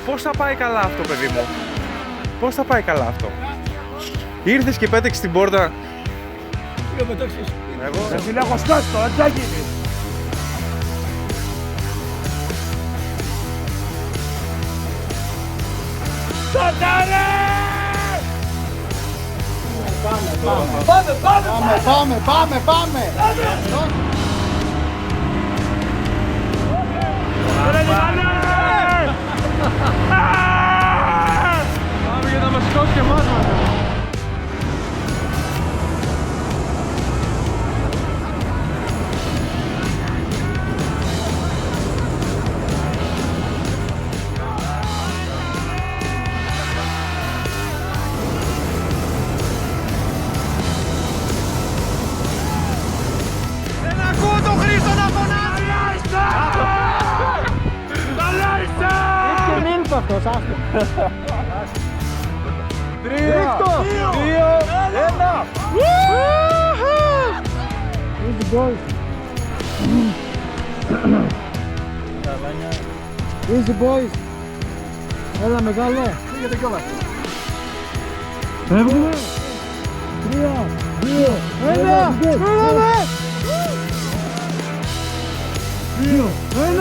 Πώς θα πάει καλά αυτό, παιδί μου? Πώς θα πάει καλά αυτό? Ήρθες και πέταξες την πόρτα. Ποιο πετάξεις? Εγώ. Σε φίλε, έχω σκάσει το, έτσι θα γίνει. Σωτάρε! Πάμε! Πάμε για να μας σηκώσει και εμάς, μάνα. Δεν ακούω τον Χρήστο να φωνάζει! Καλά είστε! Και μίλησε αυτός, άστο. 3, 2, 1. Easy boys. Easy boys. Έλα μεγάλο. Φύγετε κιόλας. Φεύγουμε. 3, 2, 1. Φύγαμε. 2, 1.